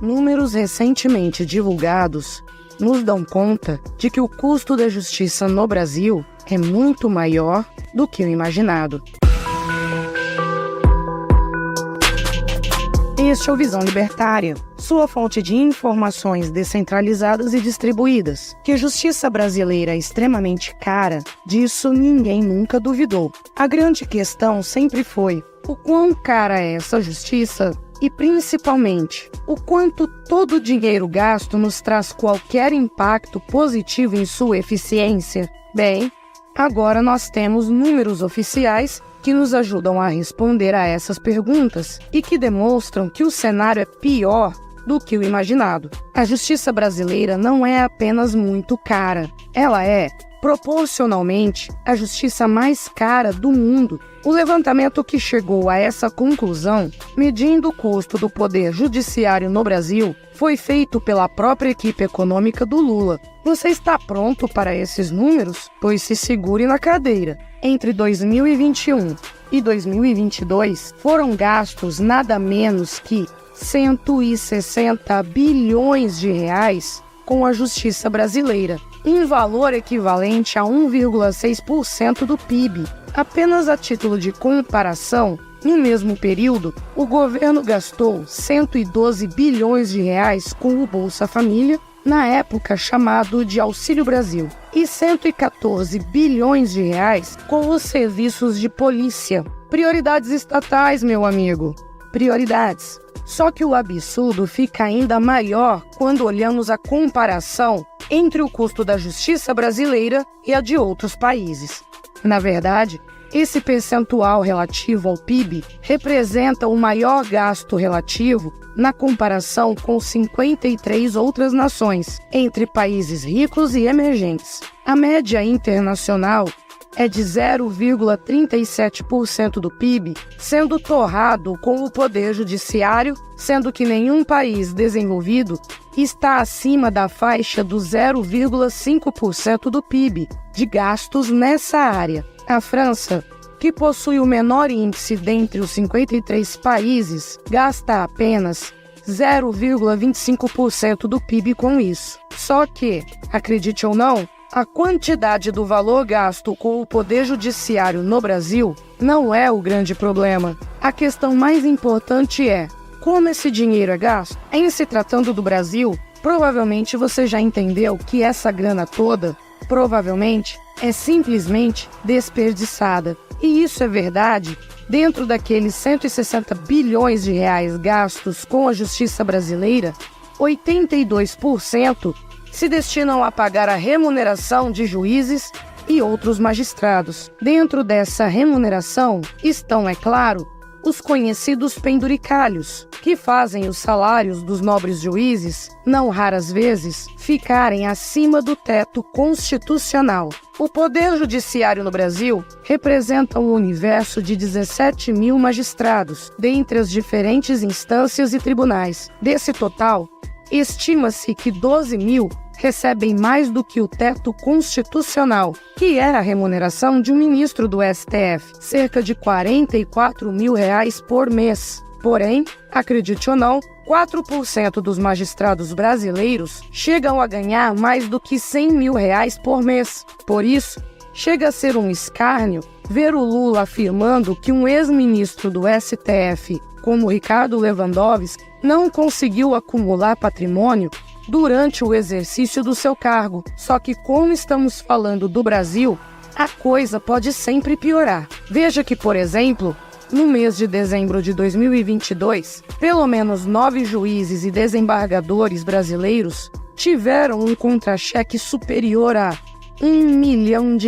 Números recentemente divulgados nos dão conta de que o custo da justiça no Brasil é muito maior do que o imaginado. Este é o Visão Libertária, sua fonte de informações descentralizadas e distribuídas. Que a justiça brasileira é extremamente cara, disso ninguém nunca duvidou. A grande questão sempre foi o quão cara é essa justiça e, principalmente, o quanto todo o dinheiro gasto nos traz qualquer impacto positivo em sua eficiência. Bem, agora nós temos números oficiais que nos ajudam a responder a essas perguntas e que demonstram que o cenário é pior do que o imaginado. A justiça brasileira não é apenas muito cara, ela é, proporcionalmente, a justiça mais cara do mundo. O levantamento que chegou a essa conclusão, medindo o custo do poder judiciário no Brasil, foi feito pela própria equipe econômica do Lula. Você está pronto para esses números? Pois se segure na cadeira. Entre 2021 e 2022, foram gastos nada menos que 160 bilhões de reais com a justiça brasileira, um valor equivalente a 1,6% do PIB. Apenas a título de comparação, no mesmo período, o governo gastou 112 bilhões de reais com o Bolsa Família, na época chamado de Auxílio Brasil, e 114 bilhões de reais com os serviços de polícia. Prioridades estatais, meu amigo. Prioridades. Só que o absurdo fica ainda maior quando olhamos a comparação entre o custo da justiça brasileira e a de outros países. Na verdade, esse percentual relativo ao PIB representa o maior gasto relativo na comparação com 53 outras nações, entre países ricos e emergentes. A média internacional é de 0,37% do PIB, sendo torrado com o poder judiciário, sendo que nenhum país desenvolvido está acima da faixa do 0,5% do PIB de gastos nessa área. A França, que possui o menor índice dentre os 53 países, gasta apenas 0,25% do PIB com isso. Só que, acredite ou não, a quantidade do valor gasto com o poder judiciário no Brasil não é o grande problema. A questão mais importante é como esse dinheiro é gasto. Em se tratando do Brasil, provavelmente você já entendeu que essa grana toda, provavelmente, é simplesmente desperdiçada. E isso é verdade dentro daqueles 160 bilhões de reais gastos com a justiça brasileira, 82% se destinam a pagar a remuneração de juízes e outros magistrados. Dentro dessa remuneração estão, é claro, os conhecidos penduricalhos, que fazem os salários dos nobres juízes, não raras vezes, ficarem acima do teto constitucional. O Poder Judiciário no Brasil representa um universo de 17 mil magistrados, dentre as diferentes instâncias e tribunais. Desse total, estima-se que 12 mil recebem mais do que o teto constitucional, que é a remuneração de um ministro do STF, cerca de R$ 44 mil por mês. Porém, acredite ou não, 4% dos magistrados brasileiros chegam a ganhar mais do que R$ 100 mil por mês. Por isso, chega a ser um escárnio ver o Lula afirmando que um ex-ministro do STF, como Ricardo Lewandowski, não conseguiu acumular patrimônio durante o exercício do seu cargo. Só que, como estamos falando do Brasil, a coisa pode sempre piorar. Veja que, por exemplo, no mês de dezembro de 2022, pelo menos 9 juízes e desembargadores brasileiros tiveram um contra-cheque superior a R$ 1 milhão.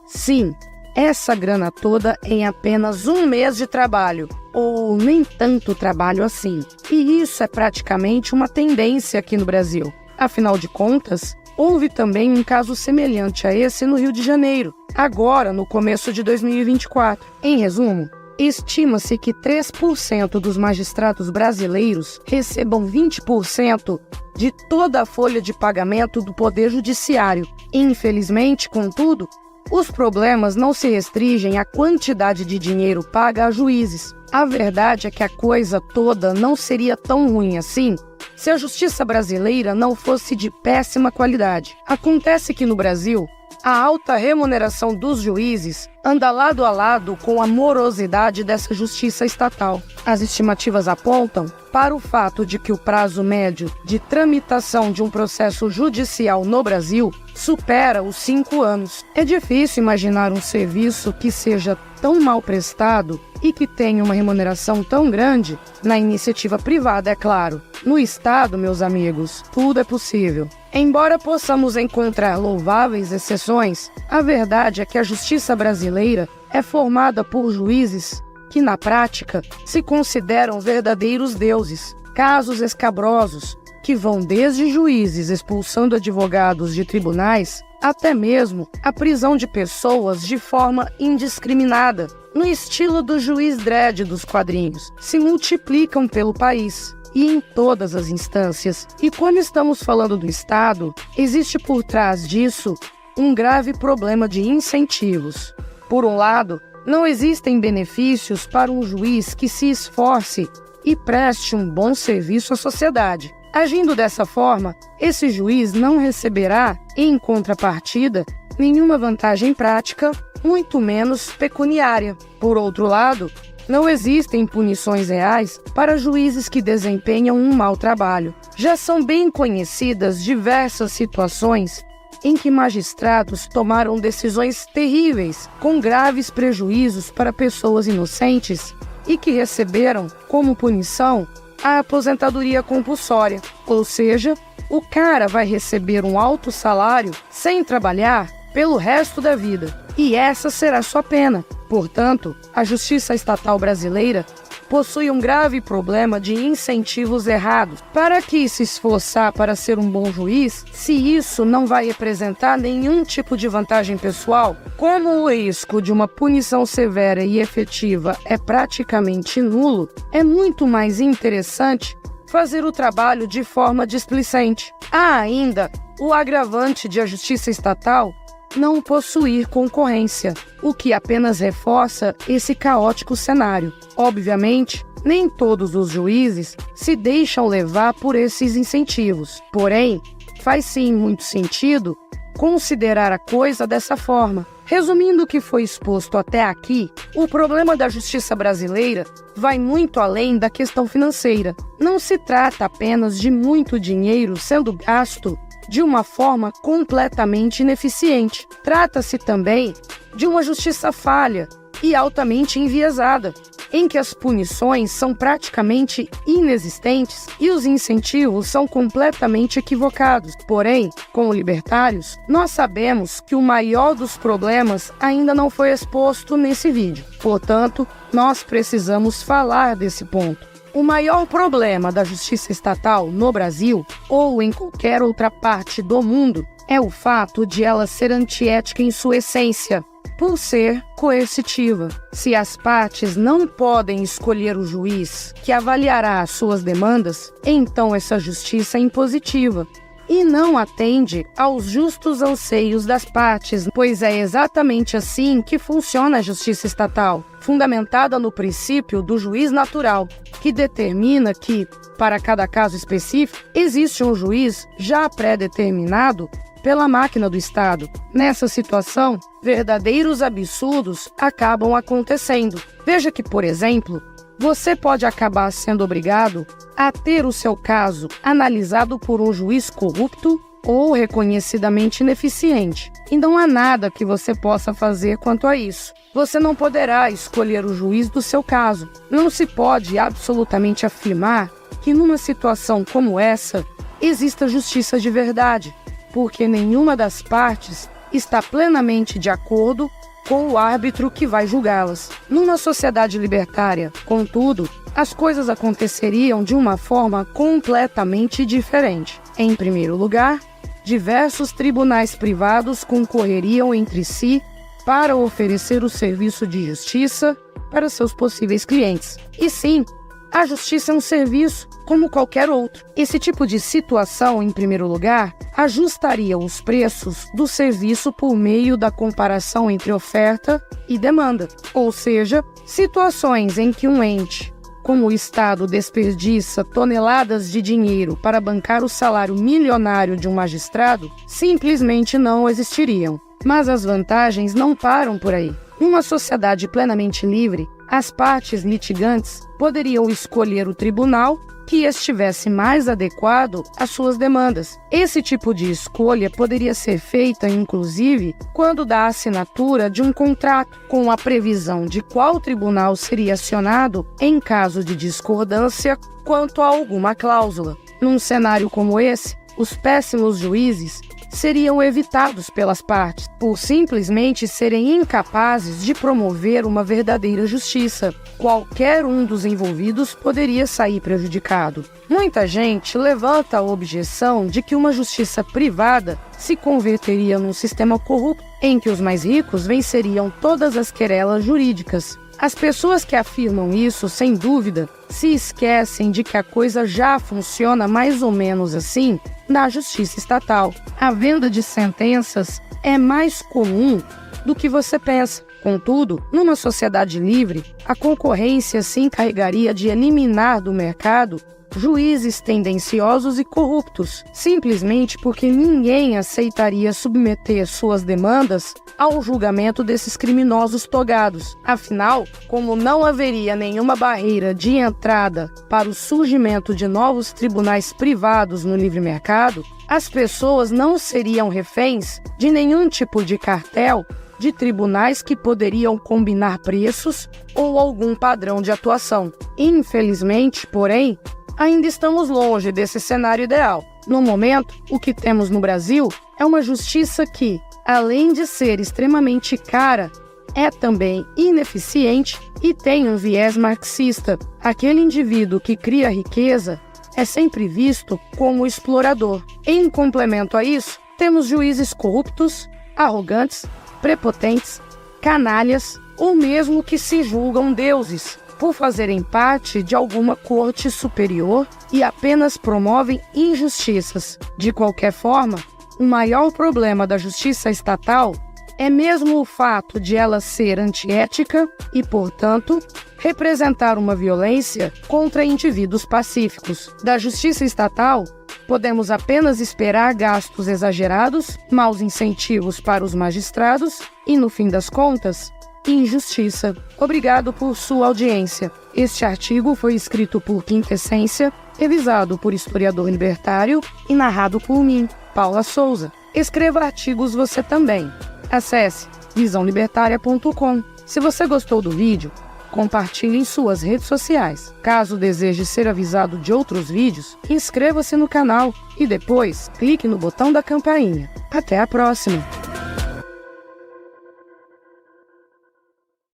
Sim, essa grana toda em apenas um mês de trabalho, ou nem tanto trabalho assim. E isso é praticamente uma tendência aqui no Brasil. Afinal de contas, houve também um caso semelhante a esse no Rio de Janeiro, agora no começo de 2024. Em resumo, estima-se que 3% dos magistrados brasileiros recebam 20% de toda a folha de pagamento do Poder Judiciário. Infelizmente, contudo, os problemas não se restringem à quantidade de dinheiro paga a juízes. A verdade é que a coisa toda não seria tão ruim assim se a justiça brasileira não fosse de péssima qualidade. Acontece que no Brasil, a alta remuneração dos juízes anda lado a lado com a morosidade dessa justiça estatal. As estimativas apontam para o fato de que o prazo médio de tramitação de um processo judicial no Brasil supera os 5 anos. É difícil imaginar um serviço que seja tão mal prestado e que tenha uma remuneração tão grande na iniciativa privada, é claro. No Estado, meus amigos, tudo é possível. Embora possamos encontrar louváveis exceções, a verdade é que a justiça brasileira é formada por juízes que, na prática, se consideram verdadeiros deuses. Casos escabrosos que vão desde juízes expulsando advogados de tribunais até mesmo a prisão de pessoas de forma indiscriminada, no estilo do juiz Dredd dos quadrinhos, se multiplicam pelo país e em todas as instâncias. E quando estamos falando do Estado, existe por trás disso um grave problema de incentivos. Por um lado, não existem benefícios para um juiz que se esforce e preste um bom serviço à sociedade. Agindo dessa forma, esse juiz não receberá, em contrapartida, nenhuma vantagem prática, muito menos pecuniária. Por outro lado, não existem punições reais para juízes que desempenham um mau trabalho. Já são bem conhecidas diversas situações em que magistrados tomaram decisões terríveis, com graves prejuízos para pessoas inocentes e que receberam, como punição, a aposentadoria compulsória, ou seja, o cara vai receber um alto salário sem trabalhar pelo resto da vida, e essa será sua pena. Portanto, a justiça estatal brasileira possui um grave problema de incentivos errados. Para que se esforçar para ser um bom juiz, se isso não vai representar nenhum tipo de vantagem pessoal, como o risco de uma punição severa e efetiva é praticamente nulo, é muito mais interessante fazer o trabalho de forma displicente. Há ainda o agravante de a justiça estatal não possuir concorrência, o que apenas reforça esse caótico cenário. Obviamente, nem todos os juízes se deixam levar por esses incentivos. Porém, faz sim muito sentido considerar a coisa dessa forma. Resumindo o que foi exposto até aqui, o problema da justiça brasileira vai muito além da questão financeira. Não se trata apenas de muito dinheiro sendo gasto de uma forma completamente ineficiente. Trata-se também de uma justiça falha e altamente enviesada, em que as punições são praticamente inexistentes e os incentivos são completamente equivocados. Porém, como libertários, nós sabemos que o maior dos problemas ainda não foi exposto nesse vídeo. Portanto, nós precisamos falar desse ponto. O maior problema da justiça estatal no Brasil, ou em qualquer outra parte do mundo, é o fato de ela ser antiética em sua essência, por ser coercitiva. Se as partes não podem escolher o juiz que avaliará as suas demandas, então essa justiça é impositiva e não atende aos justos anseios das partes, pois é exatamente assim que funciona a justiça estatal, fundamentada no princípio do juiz natural, que determina que, para cada caso específico, existe um juiz já pré-determinado pela máquina do Estado. Nessa situação, verdadeiros absurdos acabam acontecendo. Veja que, por exemplo, você pode acabar sendo obrigado a ter o seu caso analisado por um juiz corrupto ou reconhecidamente ineficiente. E não há nada que você possa fazer quanto a isso. Você não poderá escolher o juiz do seu caso. Não se pode absolutamente afirmar que numa situação como essa exista justiça de verdade, porque nenhuma das partes está plenamente de acordo com o árbitro que vai julgá-las. Numa sociedade libertária, contudo, as coisas aconteceriam de uma forma completamente diferente. Em primeiro lugar, diversos tribunais privados concorreriam entre si para oferecer o serviço de justiça para seus possíveis clientes. E sim, a justiça é um serviço como qualquer outro. Esse tipo de situação, em primeiro lugar, ajustaria os preços do serviço por meio da comparação entre oferta e demanda. Ou seja, situações em que um ente como o Estado desperdiça toneladas de dinheiro para bancar o salário milionário de um magistrado, simplesmente não existiriam. Mas as vantagens não param por aí. Numa sociedade plenamente livre, as partes litigantes poderiam escolher o tribunal que estivesse mais adequado às suas demandas. Esse tipo de escolha poderia ser feita, inclusive, quando da assinatura de um contrato, com a previsão de qual tribunal seria acionado em caso de discordância quanto a alguma cláusula. Num cenário como esse, os péssimos juízes seriam evitados pelas partes, por simplesmente serem incapazes de promover uma verdadeira justiça. Qualquer um dos envolvidos poderia sair prejudicado. Muita gente levanta a objeção de que uma justiça privada se converteria num sistema corrupto, em que os mais ricos venceriam todas as querelas jurídicas. As pessoas que afirmam isso, sem dúvida, se esquecem de que a coisa já funciona mais ou menos assim na justiça estatal. A venda de sentenças é mais comum do que você pensa. Contudo, numa sociedade livre, a concorrência se encarregaria de eliminar do mercado juízes tendenciosos e corruptos, simplesmente porque ninguém aceitaria submeter suas demandas ao julgamento desses criminosos togados. Afinal, como não haveria nenhuma barreira de entrada para o surgimento de novos tribunais privados no livre mercado, as pessoas não seriam reféns de nenhum tipo de cartel de tribunais que poderiam combinar preços ou algum padrão de atuação. Infelizmente, porém, ainda estamos longe desse cenário ideal. No momento, o que temos no Brasil é uma justiça que, além de ser extremamente cara, é também ineficiente e tem um viés marxista. Aquele indivíduo que cria riqueza é sempre visto como explorador. Em complemento a isso, temos juízes corruptos, arrogantes, prepotentes, canalhas ou mesmo que se julgam deuses, por fazerem parte de alguma corte superior e apenas promovem injustiças. De qualquer forma, o maior problema da justiça estatal é mesmo o fato de ela ser antiética e, portanto, representar uma violência contra indivíduos pacíficos. Da justiça estatal, podemos apenas esperar gastos exagerados, maus incentivos para os magistrados e, no fim das contas, injustiça. Obrigado por sua audiência. Este artigo foi escrito por Quintessência, revisado por historiador libertário e narrado por mim, Paula Souza. Escreva artigos você também. Acesse visãolibertaria.com. Se você gostou do vídeo, compartilhe em suas redes sociais. Caso deseje ser avisado de outros vídeos, inscreva-se no canal e depois clique no botão da campainha. Até a próxima!